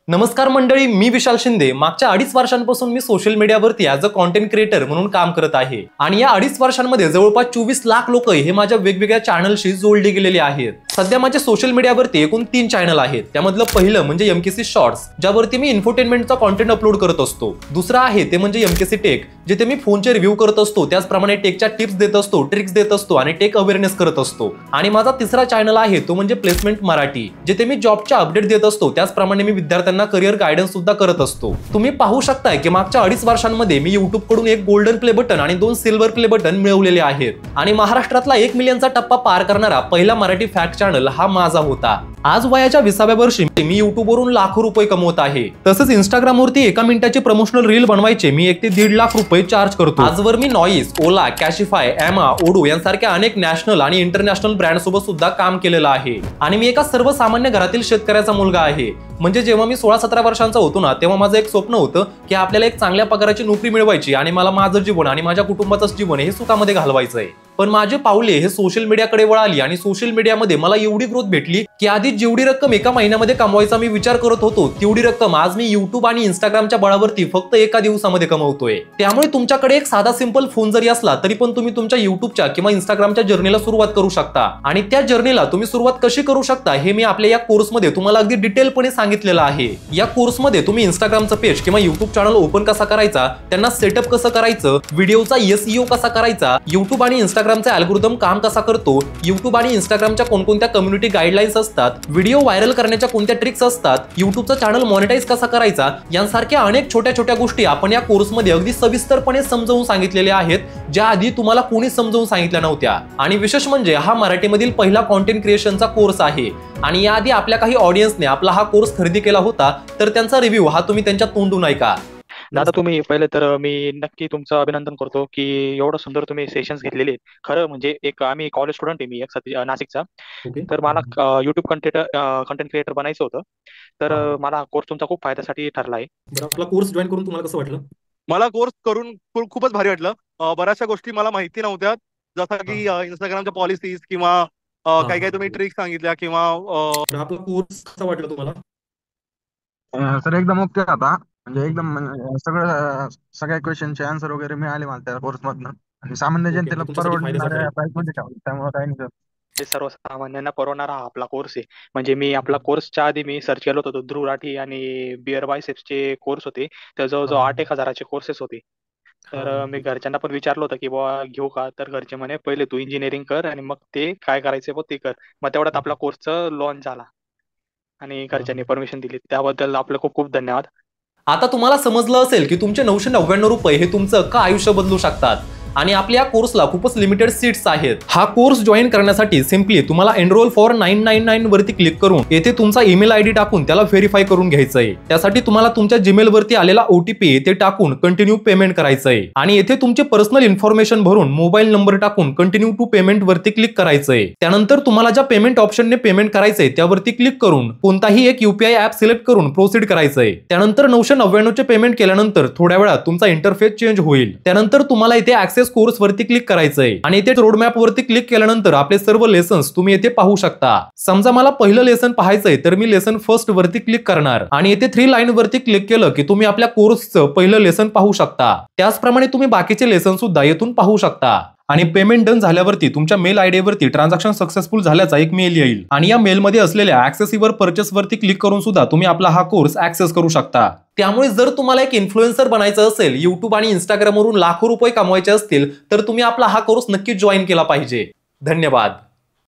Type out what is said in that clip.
नमस्कार मंडळी, मी विशाल शिंदे। मागच्या 2.5 वर्षांपासून मी सोशल मीडियावरती ॲज अ कॉन्टेंट क्रिएटर म्हणून काम करत आहे आणि या 2.5 वर्षांमध्ये जवळपास 24 लाख लोक हे माझ्या वेगवेगळ्या चॅनलशी जोडले गेलेले आहेत। सध्या माझे सोशल मीडियावरती एकूण 3 चॅनल आहेत। त्यामधलं पहिलं म्हणजे एमकेसी शॉर्ट्स, ज्यावरती मी इन्फोटेनमेंटचा कॉन्टेंट अपलोड करत असतो। दुसरा आहे ते म्हणजे एमकेसी टेक, जिथे मी फोनचे रिव्ह्यू करत असतो, त्याचप्रमाणे टेकच्या टिप्स देत असतो, ट्रिक्स देत असतो आणि टेक अवेअरनेस करत असतो। आणि माझा तिसरा चॅनल आहे तो म्हणजे प्लेसमेंट मराठी, जिथे मी जॉबच्या अपडेट देत असतो, त्याचप्रमाणे मी विद्यार्थ्यांना करियर गायडन्स सुद्धा करत असतो। तुम्ही पाहू शकताय की मागच्या 2.5 वर्षांमध्ये मी YouTube कडून एक गोल्डन प्ले बटन आणि 2 सिल्वर प्ले बटन मिळवलेले आहेत आणि महाराष्ट्रातला 1 मिलियनचा टप्पा पार करणारा पहिला मराठी फॅक्ट चॅनल हा माझा होता। आज वयाच्या 20व्या वर्षी मी YouTube वरून लाखो रुपये कमवत आहे। तसंच Instagram वरती 1 मिनिटाची प्रमोशनल रील बनवायचे मी 1 ते 1.5 लाख रुपये चार्ज करतो। आजवर मी नॉईस, ओला, कॅशिफाय, एमा, ओडू यांसारख्या अनेक नॅशनल आणि इंटरनॅशनल ब्रँड सोबत सुद्धा काम केलेलं आहे आणि मी एका सर्वसामान्य घरातील शेतकऱ्याचा मुलगा आहे। म्हणजे जेव्हा मी 16-17 वर्षांचा होतो ना, तेव्हा माझं एक स्वप्न होतं की आपल्याला एक चांगल्या पगाराची नोकरी मिळवायची आणि मला माझं जीवन आणि माझ्या कुटुंबाचं जीवन हे सुखामध्ये घालवायचं आहे। पण माझे पावले हे सोशल मीडियाकडे वळाली आणि सोशल मीडियामध्ये मला एवढी ग्रोथ भेटली की आधी जेवढी रक्कम एका महिन्यामध्ये कमवायचा मी विचार करत होतो, तेवढी रक्कम आज मी YouTube आणि Instagramच्या बळावरती फक्त एका दिवसामध्ये कमवतोय। त्यामुळे तुमच्याकडे एक साधा सिंपल फोन जरी असला तरी पण तुम्ही तुमच्या YouTubeच्या किंवा Instagramच्या जर्नीला सुरुवात करू शकता आणि त्या जर्नीला तुम्ही सुरुवात कशी करू शकता हे मी आपल्या या कोर्समध्ये तुम्हाला अगदी डिटेलपणे सांगितलेलं आहे। या कोर्समध्ये तुम्ही Instagramचं पेज किंवा YouTube चॅनल ओपन कसा करायचा, त्यांना सेटअप कसं करायचं, व्हिडिओचा SEO कसा करायचा, YouTube आणि Instagramचा अल्गोरिदम काम कसा करतो, YouTube आणि Instagramच्या कोणकोणत्या कम्युनिटी गाईडलाईन्स असतात, व्हिडिओ व्हायरल करण्याच्या कोणत्या ट्रिक्स असतात, YouTubeचा चॅनल मॉनिटाईज कसा करायचा, यांसारख्या अनेक छोट्या छोट्या गोष्टी आपण या कोर्समध्ये अगदी सविस्तरपणे समजावून सांगितलेल्या आहेत, ज्या आधी तुम्हाला कोणी समजावून सांगितल्या नव्हत्या। आणि विशेष म्हणजे हा मराठीमधील पहिला कॉन्टेंट क्रिएशनचा कोर्स आहे आणि याआधी आपल्या काही ऑडियन्सने आपला हा कोर्स खरेदी केला होता, तर त्यांचा रिव्ह्यू हा तुम्ही त्यांच्या तोंडून ऐका। दादा, तुम्ही पहिले तर मी नक्की तुमचं अभिनंदन करतो की एवढं सुंदर तुम्ही सेशन्स घेतलेले। खरं म्हणजे एक आम्ही कॉलेज स्टुडंट आहे, मी एक नाशिकचा। तर मला युट्यूब कंटेंट क्रिएटर बनायचं होतं, तर मला कोर्स तुमचा खूप फायद्यासाठी ठरला आहे। आपला कोर्स जॉईन करून तुम्हाला कसं वाटलं? मला कोर्स करून खूपच भारी वाटलं। बऱ्याचशा गोष्टी मला माहिती नव्हत्या, जसं की इंस्टाग्रामच्या पॉलिसीज किंवा काही काही तुम्ही ट्रिक्स सांगितल्या किंवा आपला कोर्स कसा वाटला तुम्हाला? सर एकदम ओके होता, म्हणजे एकदम सगळ्या क्वेश्चनचे आन्सर वगैरे मिळाले मला त्या कोर्स मधनं आणि सामान्य जनतेला परवडणाऱ्या प्राइस मध्ये ठेवलं, त्यामुळे काही नाही सर। सर्वसामान्यांना परवडणारा हा आपला कोर्स आहे। म्हणजे मी आपला कोर्सच्या आधी मी सर्च केलं होतं, ध्रुव राठी आणि बिअर बायसेप्सचे कोर्स होते, त्या जवळजवळ 8-1 हजाराचे कोर्सेस होते। तर मी घरच्यांना पण विचारलं होतं की बाबा घेऊ का, तर घरचे म्हणे पहिले तू इंजिनिअरिंग कर आणि मग ते काय करायचं ते कर। मग तेवढ्यात आपला कोर्सचा लॉन्च झाला आणि घरच्यांनी परमिशन दिली, त्याबद्दल आपलं खूप खूप धन्यवाद। आता तुम्हाला समजलं असेल की तुमचे 999 रुपये हे तुमचं अख्खं आयुष्य बदलू शकतात आणि आपल्या या कोर्सला खूपच लिमिटेड सीट्स आहेत। हा कोर्स जॉईन करण्यासाठी सिंपली तुम्हाला एनरोल फॉर 999 वरती क्लिक करून येथे तुमचा ईमेल आयडी टाकून त्याला व्हेरीफाय करून घ्यायचं आहे। त्यासाठी तुम्हाला तुमच्या जीमेल वरती आलेला OTP येथे टाकून कंटिन्यू पेमेंट करायचं आहे आणि येथे तुमचे पर्सनल इन्फॉर्मेशन भरून मोबाईल नंबर टाकून कंटिन्यू टू पेमेंट वरती क्लिक करायचं आहे। त्यानंतर तुम्हाला ज्या पेमेंट ऑप्शनने पेमेंट करायचंय त्यावरती क्लिक करून कोणताही एक UPI ऍप सिलेक्ट करून प्रोसीड करायचं आहे। त्यानंतर 999 चे पेमेंट केल्यानंतर थोड्या वेळात तुमचा इंटरफेस चेंज होईल। त्यानंतर तुम्हाला इथे ऍक्सेस कोर्स वरती क्लिक करायचंय आणि इथे रोड मॅप वरती क्लिक केल्यानंतर आपले सर्व लेसन्स तुम्ही येथे पाहू शकता। समजा मला पहिलं लेसन पाहायचंय तर मी लेसन फर्स्ट वरती क्लिक करणार आणि येथे 3 लाईन वरती क्लिक केलं की तुम्ही आपल्या कोर्सचं पहिलं लेसन पाहू शकता। त्याचप्रमाणे तुम्ही बाकीचे लेसन सुद्धा येथून पाहू शकता आणि पेमेंट डन झाल्यावरती तुमच्या मेल आयडी वरती ट्रान्झॅक्शन सक्सेसफुल झाल्याचा एक मेल येईल आणि या मेल मध्ये असलेल्या ऍक्सेस युअर परचेस वरती क्लिक करून सुद्धा तुम्ही आपला हा कोर्स ऍक्सेस करू शकता। त्यामुळे जर तुम्हाला एक इन्फ्लुएन्सर बनायचं असेल, YouTube आणि Instagram वरून लाखो रुपये कमवायचे असतील, तर तुम्ही आपला हा कोर्स नक्की जॉईन केला पाहिजे। धन्यवाद।